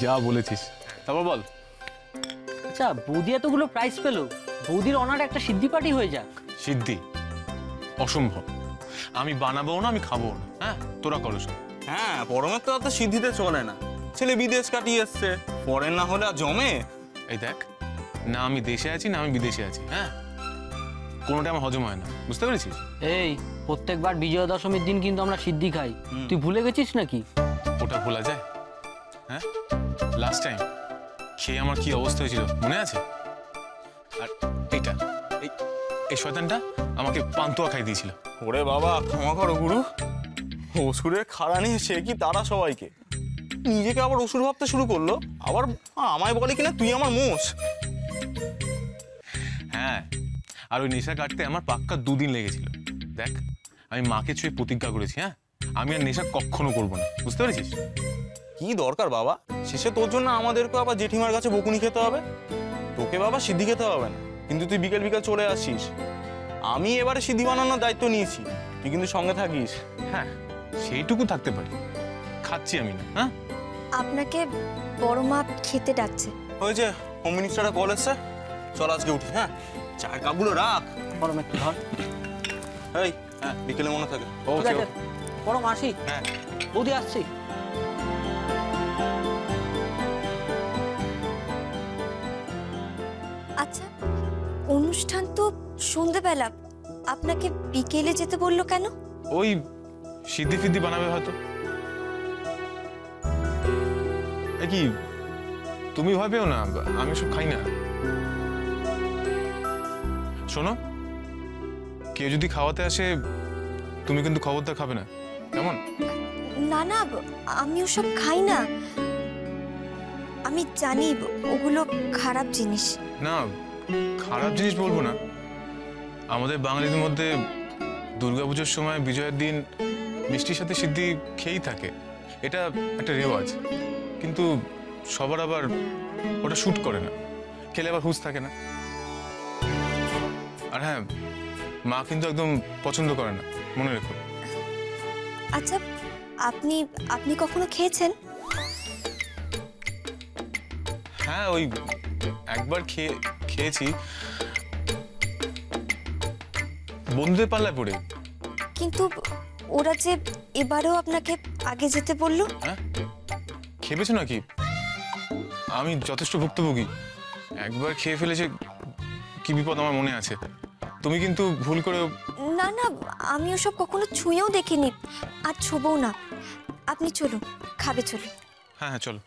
যা বলেছিস। তারপর বল। আচ্ছা, বৌদি এতগুলো প্রাইজ পেলো, বৌদির অনার একটা সিদ্ধি পার্টি হয়ে যাক। সিদ্ধি অসম্ভব, আমি বানাবো না, আমি খাবো না। হ্যাঁ, তোরা করো সব। হ্যাঁ, পরমের তো অত সিদ্ধিতে চলে না। ছেলে বিদেশ কাটিয়ে এসছে, ফরেন না হলে আর জমে। এই দেখ, না আমি দেশে আছি না আমি বিদেশে আছি। হ্যাঁ, কোনোটা আমার হজম হয় না, বুঝতে পেরেছিস? এই প্রত্যেকবার বিজয়া দশমীর দিন কিন্তু আমরা সিদ্ধি খাই, তুই ভুলে গেছিস নাকি? ওটা ভোলা যায়? হ্যাঁ, লাস্ট টাইম খেয়ে আমার কি অবস্থা হয়েছিল মনে আছে? আর এইটা, এই শয়তানটা আমাকে পান্তুয়া খাই দিয়েছিল। ওরে বাবা, ক্ষমা করো গুরু। অসুরের খাড়া নিয়ে সে কি তারা সবাইকে, নিজেকে আবার অসুর ভাবতে শুরু করলো। আবার আমায় বলে কিনা তুই আমার মোষ। হ্যাঁ, আর ওই নেশা কাটতে আমার পাক্কা 2 দিন লেগেছিল। দেখ, আমি মাকে ছুঁয়ে প্রতিজ্ঞা করেছি। হ্যাঁ, আমি আর নেশা কখনো করবো না, বুঝতে পেরেছিস? কি দরকার বাবা, শেষে তোর জন্য আমাদেরকে আবার জেঠিমার কাছে বকুনি খেতে হবে। তোকে বাবা সিদ্ধি খেতে হবে না, কিন্তু তুই বিকেল বিকেল চলে আসিস। আমি এবারে সিদ্ধি বানানোর দায়িত্ব নিয়েছি, তুই কিন্তু সঙ্গে থাকিস। হ্যাঁ, সেইটুকু থাকতে পারি, খাচ্ছি আমি না। হ্যাঁ, আপনাকে বড় মা খেতে ডাকছে। ওই যে হোম মিনিস্টারটা কল এসছে, চল আজকে উঠি। হ্যাঁ, চায়ের কাপগুলো রাখ। পরম একটু ধর। এই হ্যাঁ, বিকেলে মনে থাকে। ঠিক আছে, পরম আসি। হ্যাঁ, বৌদি আসছি। আচ্ছা, অনুষ্ঠান তো সন্ধ্যেবেলা, আপনাকে বিকেলে যেতে বললো কেন? ওই সিদ্ধি ফিদ্ধি বানাবে হয়তো। এ কি, তুমি ভয় পেও না, আমি সব খাই না। শোনো, কেউ যদি খাওয়াতে আসে তুমি কিন্তু খবরদার খাবে না, কেমন? না না, আমি ওসব খাই না। আমি জানি ওগুলো খারাপ জিনিস। না, খারাপ জিনিস বলবো না। আমাদের বাঙালিদের মধ্যে দুর্গাপুজোর সময় বিজয়ের দিন মিষ্টির সাথে সিদ্ধি খেয়েই থাকে, এটা একটা রেওয়াজ। কিন্তু সবার আবার ওটা শ্যুট করে না, খেলে আবার হুঁশ থাকে না। আর হ্যাঁ, মা কিন্তু একদম পছন্দ করে না, মনে রেখো। আচ্ছা, আপনি আপনি কখনো খেয়েছেন? হ্যাঁ, ওই একবার খেয়েছি, বন্ধুদের পাল্লায় পড়ে। কিন্তু ওরা যে এবারেও আপনাকে আগে যেতে বললো। হ্যাঁ, খেয়েছো নাকি? আমি যথেষ্ট ভুক্তভোগী, একবার খেয়ে ফেলেছে, কি বিপদ আমার মনে আছে। তুমি কিন্তু ভুল করে। না না, আমি ওসব কখনো ছুঁয়েও দেখিনি, আর ছোবও না। আপনি চলুন, খাবে চলুন। হ্যাঁ হ্যাঁ, চলো।